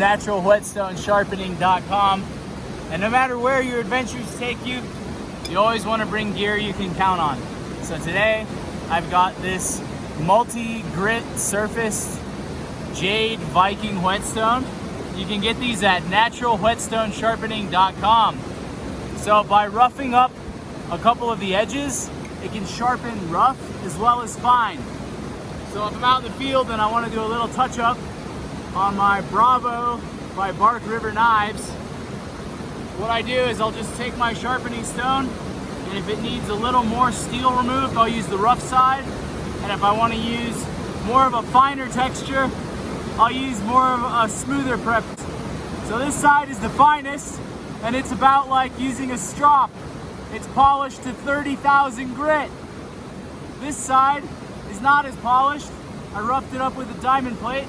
naturalwhetstonesharpening.com. And no matter where your adventures take you, you always want to bring gear you can count on. So today, I've got this multi-grit surfaced Jade Viking Whetstone. You can get these at naturalwhetstonesharpening.com. So by roughing up a couple of the edges, it can sharpen rough as well as fine. So if I'm out in the field and I want to do a little touch up on my Bravo by Bark River knives, what I do is I'll just take my sharpening stone, and if it needs a little more steel removed, I'll use the rough side. And if I want to use more of a finer texture, I'll use more of a smoother prep. So this side is the finest, and it's about like using a strop. It's polished to 30,000 grit. This side is not as polished. I roughed it up with a diamond plate.